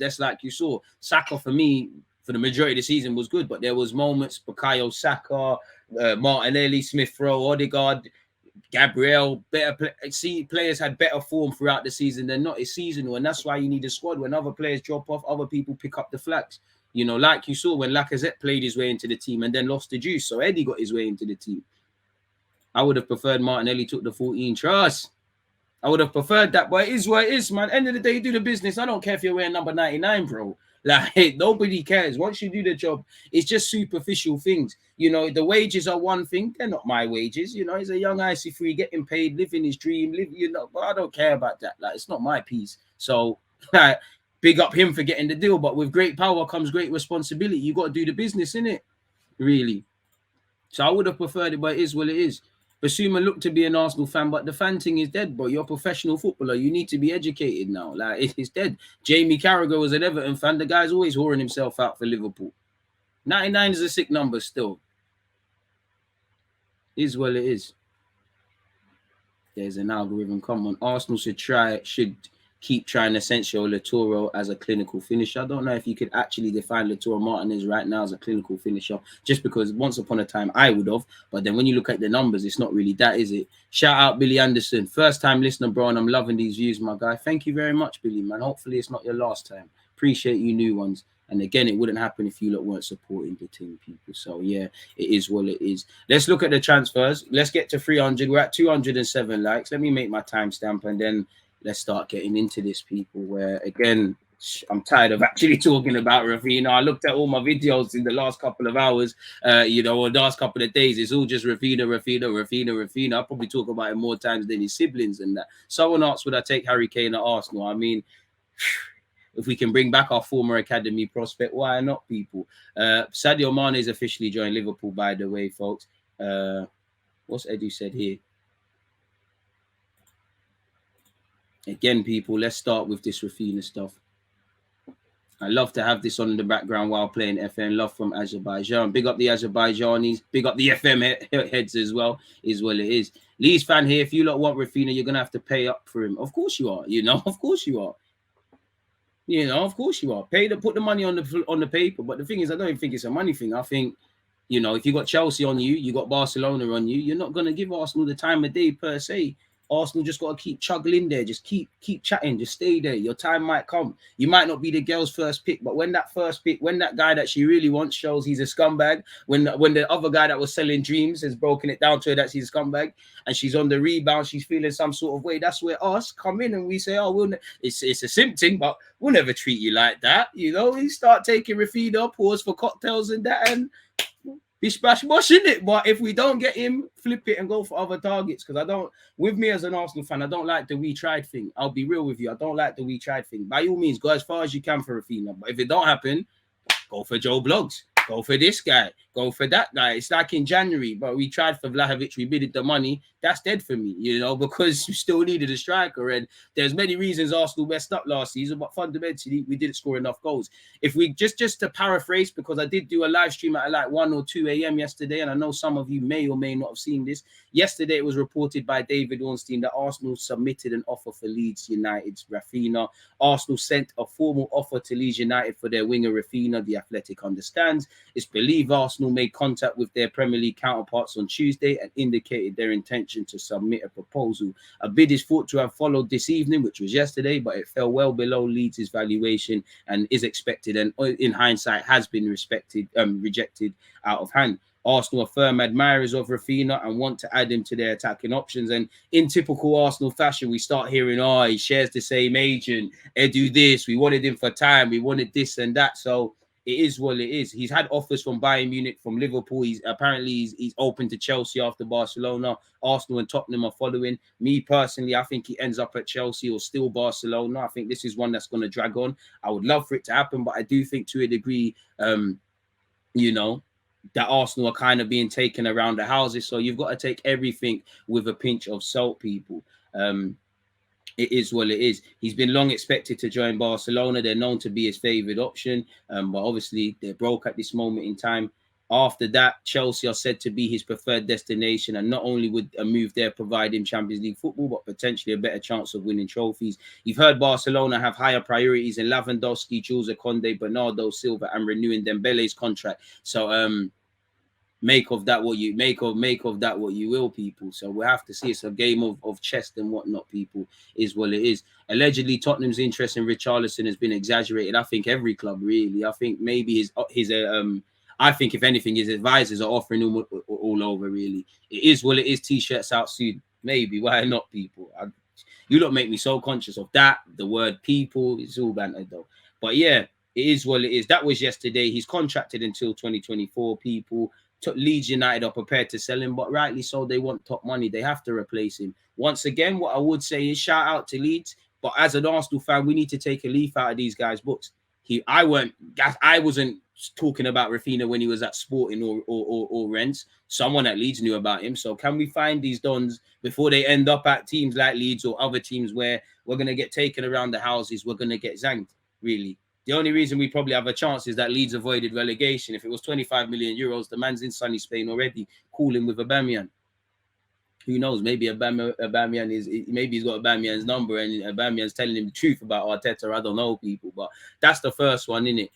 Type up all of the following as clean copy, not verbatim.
That's like you saw. Saka, for me, for the majority of the season was good, but there was moments, Bukayo Saka, Martinelli, Smith Rowe, Odegaard, Gabriel, players had better form throughout the season than not. It's seasonal, and that's why you need a squad. When other players drop off, other people pick up the flags. You know, like you saw when Lacazette played his way into the team and then lost the juice. So Eddie got his way into the team. I would have preferred Martinelli took the 14 trust. I would have preferred that, but it is what it is, man. End of the day, you do the business. I don't care if you're wearing number 99, bro. Like, nobody cares. Once you do the job, it's just superficial things. You know, the wages are one thing. They're not my wages. You know, he's a young IC3 getting paid, living his dream, but I don't care about that. Like, it's not my piece. So, like, big up him for getting the deal. But with great power comes great responsibility. You got to do the business, innit? Really. So I would have preferred it, but it is what it is. Basuma looked to be an Arsenal fan, but the fan thing is dead, bro. You're a professional footballer. You need to be educated now. Like, it's dead. Jamie Carragher was an Everton fan. The guy's always whoring himself out for Liverpool. 99 is a sick number still. Is what it is. There's an algorithm. Come on. Arsenal should keep trying Asensio Latoro as a clinical finisher. I don't know if you could actually define Latoro Martinez right now as a clinical finisher, just because once upon a time I would have, but then when you look at the numbers, it's not really that, is it? Shout out Billy Anderson, first time listener, bro, and I'm loving these views, my guy. Thank you very much, Billy, man. Hopefully it's not your last time. Appreciate you new ones. And again, it wouldn't happen if you lot weren't supporting the team, people. So yeah, it is what it is. Let's look at the transfers. Let's get to 300. We're at 207 likes. Let me make my timestamp and then let's start getting into this, people, where, again, I'm tired of actually talking about Raphinha. I looked at all my videos in the last couple of hours, or the last couple of days. It's all just Raphinha. I'll probably talk about it more times than his siblings and that. Someone asked, would I take Harry Kane at Arsenal? I mean, if we can bring back our former academy prospect, why not, people? Sadio Mane has officially joined Liverpool, by the way, folks. What's Edu said here? Again, people, let's start with this Raphinha stuff. I love to have this on in the background while playing FM. Love from Azerbaijan. Big up the Azerbaijanis. Big up the FM heads as well, is what it is. Leeds fan here. If you lot want Raphinha, you're going to have to pay up for him. Of course you are. Of course you are. Of course you are. Put the money on the paper. But the thing is, I don't even think it's a money thing. I think, if you got Chelsea on you, you got Barcelona on you, you're not going to give Arsenal the time of day per se. Arsenal just got to keep chugging there. Just keep chatting. Just stay there. Your time might come. You might not be the girl's first pick, but when that guy that she really wants shows he's a scumbag, when the other guy that was selling dreams has broken it down to her that she's a scumbag, and she's on the rebound, she's feeling some sort of way, that's where us come in and we say, it's a symptom, but we'll never treat you like that. We start taking Raphinha, pause for cocktails and that, and bish bash bosh, in it. But if we don't get him, flip it and go for other targets. Because with me as an Arsenal fan, I don't like the we tried thing. I'll be real with you. I don't like the we tried thing. By all means, go as far as you can for Raphinha. But if it don't happen, go for Joe Bloggs. Go for this guy. Go for that guy. It's like in January, but we tried for Vlahovic. We bidded the money. That's dead for me, because you still needed a striker. And there's many reasons Arsenal messed up last season, but fundamentally, we didn't score enough goals. If we just to paraphrase, because I did do a live stream at like 1 or 2 a.m. yesterday, and I know some of you may or may not have seen this. Yesterday, it was reported by David Ornstein that Arsenal submitted an offer for Leeds United's Raphinha. Arsenal sent a formal offer to Leeds United for their winger Raphinha. The Athletic understands. It's believed Arsenal made contact with their Premier League counterparts on Tuesday and indicated their intention to submit a proposal. A bid is thought to have followed this evening, which was yesterday, but it fell well below Leeds' valuation and is expected, and in hindsight has been rejected out of hand. Arsenal are firm admirers of Raphinha and want to add him to their attacking options. And in typical Arsenal fashion, we start hearing, he shares the same agent, Edu this, we wanted him for time, we wanted this and that. So it is what it is. He's had offers from Bayern Munich, from Liverpool. He's open to Chelsea after Barcelona. Arsenal and Tottenham are following. Me personally, I think he ends up at Chelsea or still Barcelona. I think this is one that's going to drag on. I would love for it to happen, but I do think to a degree, that Arsenal are kind of being taken around the houses. So you've got to take everything with a pinch of salt, people. It is what it is. He's been long expected to join Barcelona. They're known to be his favoured option, but obviously they're broke at this moment in time. After that, Chelsea are said to be his preferred destination, and not only would a move there provide him Champions League football, but potentially a better chance of winning trophies. You've heard Barcelona have higher priorities in Lewandowski, Jules Koundé, Bernardo Silva, and renewing Dembele's contract. So make of that what you will, people. So we'll have to see. It's a game of chess and whatnot, people. Is what it is. Allegedly, Tottenham's interest in Richarlison has been exaggerated. I think every club, really. I think maybe his I think if anything, his advisors are offering all over. Really, it is what it is. T-shirts out soon. Maybe, why not, people? You lot make me so conscious of that. The word people, it's all banter though. But yeah, it is what it is. That was yesterday. He's contracted until 2024, people. Leeds United are prepared to sell him, but rightly so. They want top money. They have to replace him. Once again, what I would say is shout out to Leeds. But as an Arsenal fan, we need to take a leaf out of these guys' books. I wasn't talking about Raphinha when he was at Sporting or Rennes. Someone at Leeds knew about him. So can we find these dons before they end up at teams like Leeds or other teams where we're going to get taken around the houses? We're going to get zanged, really. The only reason we probably have a chance is that Leeds avoided relegation. If it was 25 million euros, the man's in sunny Spain already, cooling with Aubameyang. Who knows? Maybe Aubameyang maybe he's got Aubameyang's number and Aubameyang's telling him the truth about Arteta. I don't know, people, but that's the first one, innit?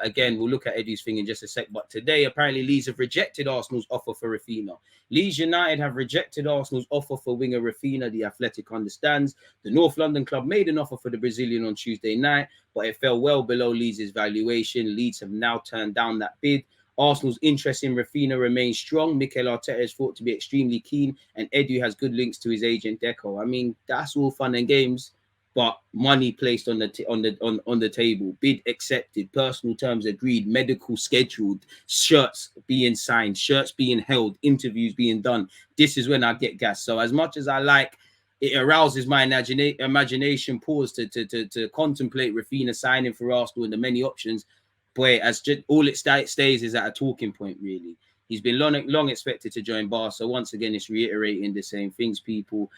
Again, we'll look at Eddie's thing in just a sec. But today, apparently, Leeds have rejected Arsenal's offer for Raphinha. Leeds United have rejected Arsenal's offer for winger Raphinha. The Athletic understands. The North London club made an offer for the Brazilian on Tuesday night, but it fell well below Leeds' valuation. Leeds have now turned down that bid. Arsenal's interest in Raphinha remains strong. Mikel Arteta is thought to be extremely keen, and Edu has good links to his agent Deco. I mean, that's all fun and games, but money placed on the table, bid accepted, personal terms agreed, medical scheduled, shirts being signed, shirts being held, interviews being done. This is when I get gas. So as much as I like, it arouses my imagination pause to contemplate Raphinha signing for Arsenal and the many options. Boy, all it stays is at a talking point, really. He's been long expected to join Barca. So once again, it's reiterating the same things, people.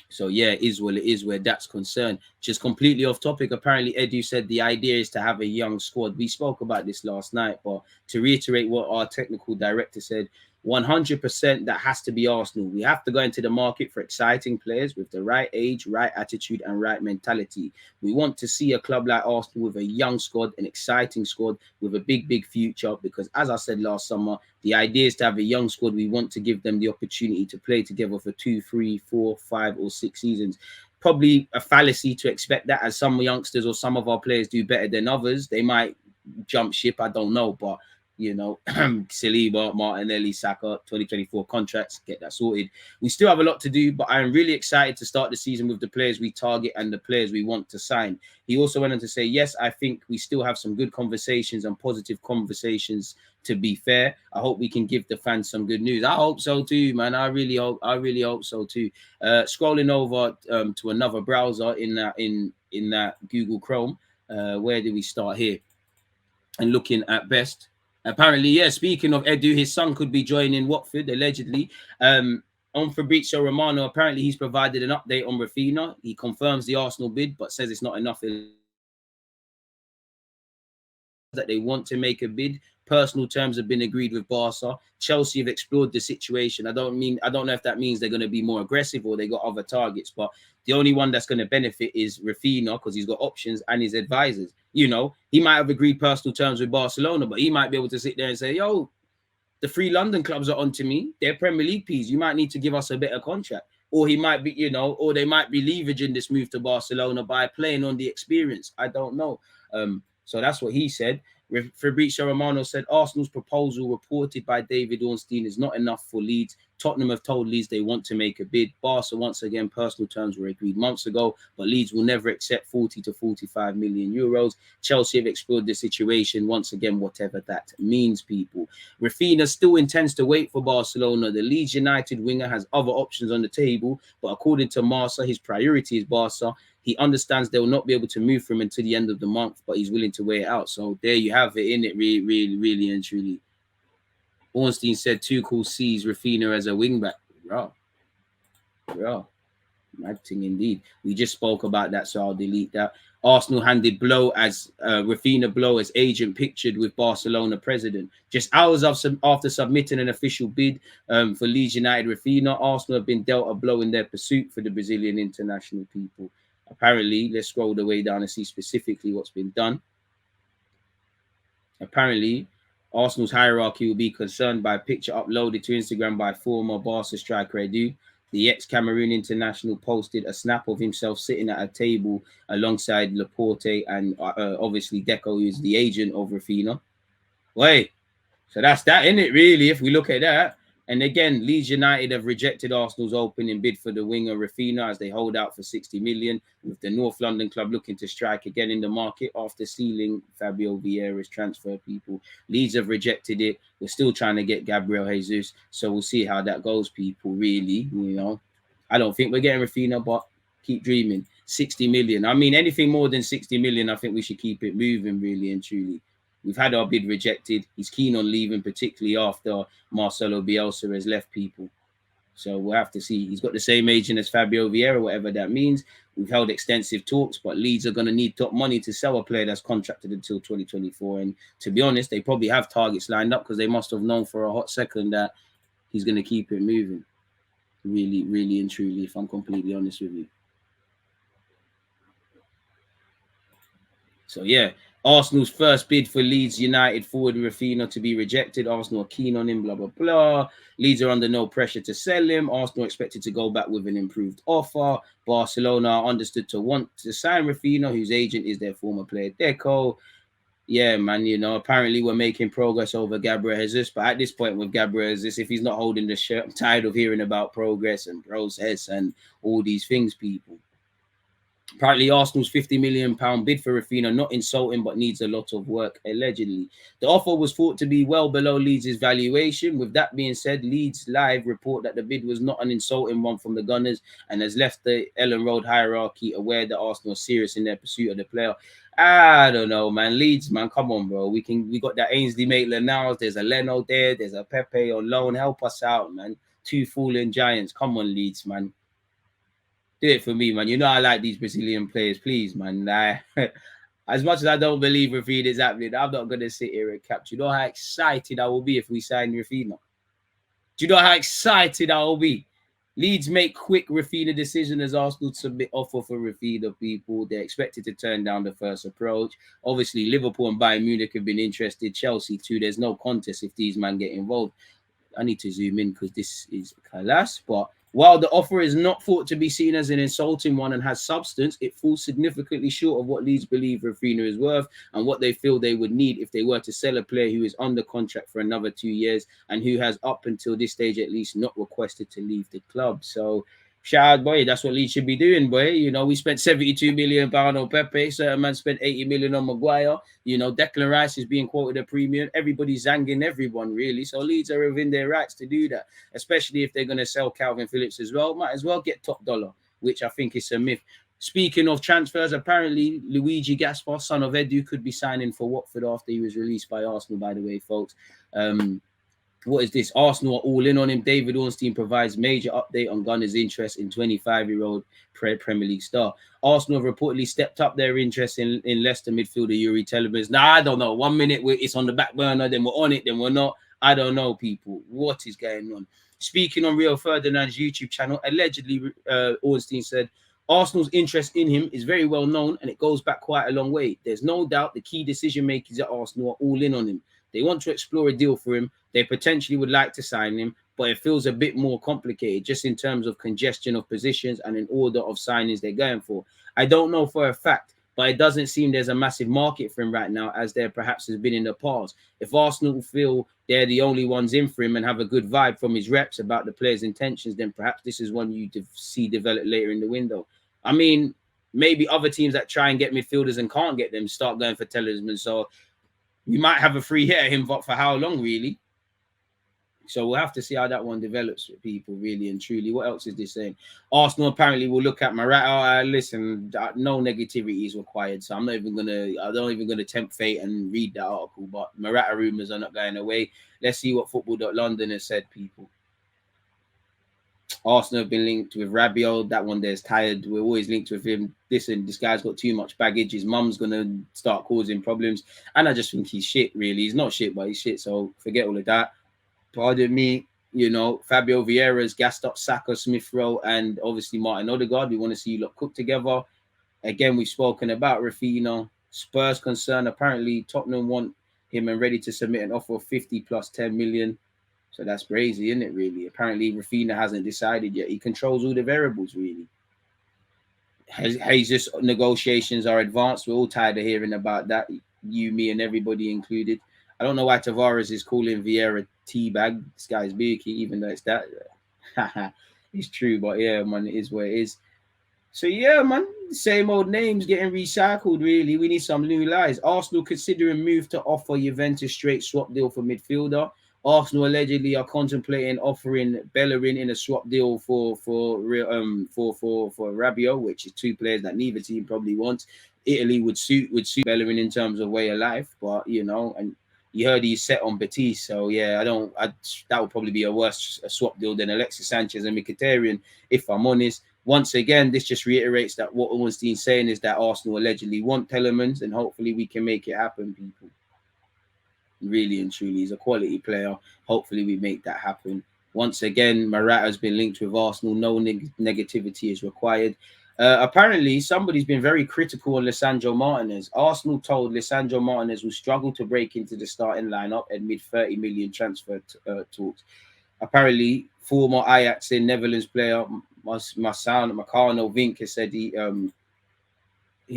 So yeah, it is what it is where that's concerned. Just completely off topic. Apparently, Edu said the idea is to have a young squad. We spoke about this last night, but to reiterate what our technical director said, 100% that has to be Arsenal. We have to go into the market for exciting players with the right age, right attitude, and right mentality. We want to see a club like Arsenal with a young squad, an exciting squad with a big future. Because as I said last summer, the idea is to have a young squad. We want to give them the opportunity to play together for 2, 3, 4, 5, or 6 seasons. Probably a fallacy to expect that, as some youngsters or some of our players do better than others. They might jump ship, I don't know, but you know, Saliba, Martinelli, Saka, 2024 contracts, get that sorted. We still have a lot to do, but I'm really excited to start the season with the players we target and the players we want to sign. He also went on to say, yes, I think we still have some good conversations and positive conversations, to be fair. I hope we can give the fans some good news. I hope so too, man. I really hope so too. Scrolling over to another browser in that Google Chrome. Where do we start here? And looking at best. Apparently, yeah, speaking of Edu, his son could be joining Watford, allegedly. On Fabrizio Romano, apparently he's provided an update on Raphinha. He confirms the Arsenal bid, but says it's not enough that they want to make a bid. Personal terms have been agreed with Barca. Chelsea have explored the situation. I don't know if that means they're going to be more aggressive or they got other targets, but the only one that's going to benefit is Raphinha because he's got options and his advisors. You know, he might have agreed personal terms with Barcelona, but he might be able to sit there and say, yo, the 3 London clubs are onto me. They're Premier League Ps. You might need to give us a better contract. Or he might be, you know, or they might be leveraging this move to Barcelona by playing on the experience. I don't know. So that's what he said. Fabrizio Romano said Arsenal's proposal reported by David Ornstein is not enough for Leeds. Tottenham have told Leeds they want to make a bid. Barca, once again, personal terms were agreed months ago, but Leeds will never accept 40 to 45 million euros. Chelsea have explored the situation, once again, whatever that means, people. Raphinha still intends to wait for Barcelona. The Leeds United winger has other options on the table, but according to Marca, his priority is Barca. He understands they will not be able to move from him until the end of the month, but he's willing to wait it out. So there you have it, in it, really and truly. Ornstein said Tuchel sees Raphinha as a wingback. Yeah. Mad thing indeed. We just spoke about that, so I'll delete that. Arsenal handed blow as Raphinha blow as agent pictured with Barcelona president. Just hours after submitting an official bid for Leeds United Raphinha, Arsenal have been dealt a blow in their pursuit for the Brazilian international people. Apparently, let's scroll the way down and see specifically what's been done. Apparently, Arsenal's hierarchy will be concerned by a picture uploaded to Instagram by former Barca striker Edu. The ex-Cameroon international posted a snap of himself sitting at a table alongside Laporte and obviously Deco, who's the agent of Raphinha. Wait, so that's that, isn't it, really, if we look at that? And again, Leeds United have rejected Arsenal's opening bid for the winger Raphinha as they hold out for 60 million, with the North London club looking to strike again in the market after sealing Fabio Vieira's transfer. People, Leeds have rejected it. We're still trying to get Gabriel Jesus, so we'll see how that goes, people, really. You know, I don't think we're getting Raphinha, but keep dreaming. 60 million. I mean, anything more than 60 million, I think we should keep it moving, really and truly. We've had our bid rejected. He's keen on leaving, particularly after Marcelo Bielsa has left, people. So we'll have to see. He's got the same agent as Fabio Vieira, whatever that means. We've held extensive talks, but Leeds are going to need top money to sell a player that's contracted until 2024. And to be honest, they probably have targets lined up because they must have known for a hot second that he's going to keep it moving. Really, really and truly, if I'm completely honest with you. So, yeah. Arsenal's first bid for Leeds United forward Raphinha to be rejected. Arsenal are keen on him, blah, blah, blah. Leeds are under no pressure to sell him. Arsenal expected to go back with an improved offer. Barcelona are understood to want to sign Raphinha, whose agent is their former player, Deco. Yeah, man, you know, apparently we're making progress over Gabriel Jesus. But at this point with Gabriel Jesus, if he's not holding the shirt, I'm tired of hearing about progress and process and all these things, people. Apparently, Arsenal's £50 million bid for Raphinha, not insulting, but needs a lot of work, allegedly. The offer was thought to be well below Leeds' valuation. With that being said, Leeds Live report that the bid was not an insulting one from the Gunners and has left the Ellen Road hierarchy aware that Arsenal are serious in their pursuit of the player. I don't know, man. Leeds, man, come on, bro. We got that Ainsley Maitland-Niles. There's a Leno there. There's a Pepe on loan. Help us out, man. Two fallen giants. Come on, Leeds, man. Do it for me, man. You know I like these Brazilian players. Please, man. As much as I don't believe Raphinha is happening, I'm not going to sit here and capture. You know how excited I will be if we sign Raphinha? Do you know how excited I will be? Leeds make quick Raphinha decision as Arsenal submit offer for Raphinha, people. They're expected to turn down the first approach. Obviously, Liverpool and Bayern Munich have been interested. Chelsea too. There's no contest if these men get involved. I need to zoom in because this is Kalas, but while the offer is not thought to be seen as an insulting one and has substance, it falls significantly short of what Leeds believe Raphinha is worth and what they feel they would need if they were to sell a player who is under contract for another 2 years and who has up until this stage at least not requested to leave the club. So shout out, boy, that's what Leeds should be doing, boy. You know, we spent £72 million on Pepe. Certain man spent 80 million on Maguire. You know, Declan Rice is being quoted a premium. Everybody's zanging everyone, really. So Leeds are within their rights to do that, especially if they're going to sell Calvin Phillips as well. Might as well get top dollar, which I think is a myth. Speaking of transfers, apparently Luigi Gaspar, son of Edu, could be signing for Watford after he was released by Arsenal, by the way, folks. What is this? Arsenal are all in on him. David Ornstein provides major update on Gunner's interest in 25-year-old Premier League star. Arsenal have reportedly stepped up their interest in Leicester midfielder Yuri Telemans. Now, I don't know. 1 minute it's on the back burner, then we're on it, then we're not. I don't know, people. What is going on? Speaking on Rio Ferdinand's YouTube channel, allegedly, Ornstein said, Arsenal's interest in him is very well known and it goes back quite a long way. There's no doubt the key decision makers at Arsenal are all in on him. They want to explore a deal for him. They potentially would like to sign him, but it feels a bit more complicated just in terms of congestion of positions and in order of signings they're going for. I don't know for a fact, but it doesn't seem there's a massive market for him right now as there perhaps has been in the past. If Arsenal feel they're the only ones in for him and have a good vibe from his reps about the player's intentions, then perhaps this is one you see develop later in the window. I mean, maybe other teams that try and get midfielders and can't get them start going for Talisman. So we might have a free hit at him, but for how long, really? So we'll have to see how that one develops with people, really and truly. What else is this saying? Arsenal apparently will look at Morata. Listen, no negativity is required, so I'm not even gonna tempt fate and read that article. But Morata rumours are not going away. Let's see what Football.London has said, people. Arsenal have been linked with Rabiot. That one there's tired. We're always linked with him. Listen, this guy's got too much baggage. His mum's gonna start causing problems, and I just think he's shit. Really, he's not shit, but he's shit. So forget all of that. Pardon me. You know, Fabio Vieira's gassed up Saka, Smith Rowe, and obviously Martin Odegaard. We want to see you lot cook together. Again, we've spoken about Raphinha. Spurs concerned. Apparently, Tottenham want him and ready to submit an offer of 50 plus 10 million. So that's crazy, isn't it, really? Apparently, Raphinha hasn't decided yet. He controls all the variables, really. Jesus negotiations are advanced. We're all tired of hearing about that. You, me, and everybody included. I don't know why Tavares is calling Vieira teabag. This guy's beaky, even though it's that. It's true, but yeah, man, it is what it is. So yeah, man, same old names getting recycled. Really, we need some new lies. Arsenal considering move to offer Juventus straight swap deal for midfielder. Arsenal allegedly are contemplating offering Bellerin in a swap deal for Rabiot, which is two players that neither team probably wants. Italy would suit Bellerin in terms of way of life, but you know, and you heard he's set on Betis, so yeah, that would probably be a worse swap deal than Alexis Sanchez and Mkhitaryan, if I'm honest. Once again, this just reiterates that what Ornstein's saying is that Arsenal allegedly want Telemans, and hopefully we can make it happen, people. Really and truly, he's a quality player. Hopefully we make that happen. Once again, Morata has been linked with Arsenal. No negativity is required. Apparently, somebody's been very critical on Lisandro Martinez. Arsenal told Lisandro Martinez will struggle to break into the starting lineup amid 30 million transfer talks. Apparently, former Ajax in Netherlands player Marcano Vink has said he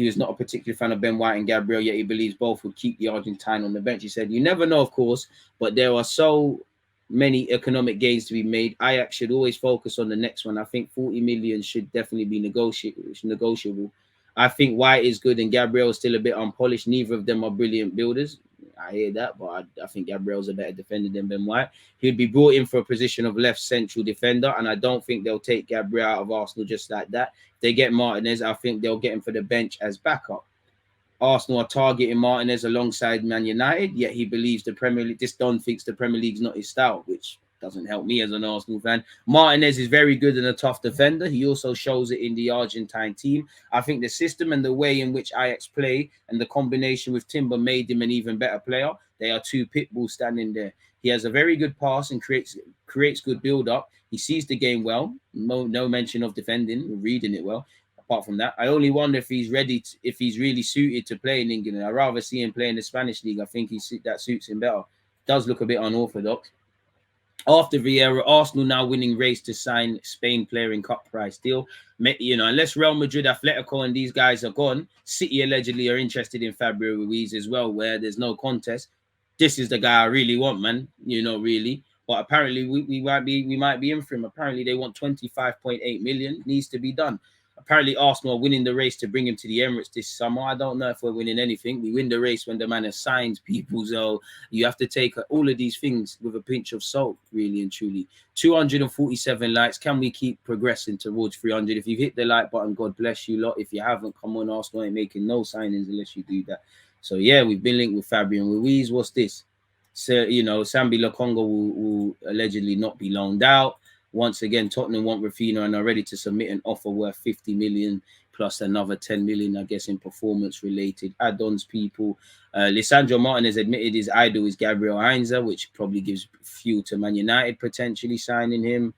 was not a particular fan of Ben White and Gabriel, yet he believes both would keep the Argentine on the bench. He said, you never know, of course, but there are so many economic gains to be made. Ajax should always focus on the next one. I think 40 million should definitely be negotiable. I think White is good and Gabriel is still a bit unpolished. Neither of them are brilliant builders. I hear that, but I think Gabriel's a better defender than Ben White. He'd be brought in for a position of left central defender, and I don't think they'll take Gabriel out of Arsenal just like that. If they get Martinez, I think they'll get him for the bench as backup. Arsenal are targeting Martinez alongside Man United, yet he believes the Premier League. This Don thinks the Premier League's not his style, which doesn't help me as an Arsenal fan. Martinez is very good and a tough defender. He also shows it in the Argentine team. I think the system and the way in which Ajax play and the combination with Timber made him an even better player. They are two pit bulls standing there. He has a very good pass and creates good build-up. He sees the game well. No mention of defending, reading it well. Apart from that, I only wonder if he's ready, if he's really suited to play in England. I'd rather see him play in the Spanish league. I think that suits him better. Does look a bit unorthodox. After Vieira, Arsenal now winning race to sign Spain player in cut price deal. You know, unless Real Madrid, Atletico, and these guys are gone, City allegedly are interested in Fabian Ruiz as well, where there's no contest. This is the guy I really want, man. You know, really. But apparently we might be in for him. Apparently they want 25.8 million. Needs to be done. Apparently Arsenal are winning the race to bring him to the Emirates this summer. I don't know if we're winning anything. We win the race when the man has signed people. So you have to take all of these things with a pinch of salt, really and truly. 247 likes. Can we keep progressing towards 300? If you've hit the like button, God bless you lot. If you haven't, come on, Arsenal ain't making no signings unless you do that. So yeah, we've been linked with Fabian Ruiz. What's this? So, you know, Sambi Lokonga will allegedly not be loaned out. Once again, Tottenham want Raphinha and are ready to submit an offer worth 50 million plus another 10 million, I guess, in performance-related add-ons, people. Lisandro Martinez admitted his idol is Gabriel Heinze, which probably gives fuel to Man United potentially signing him.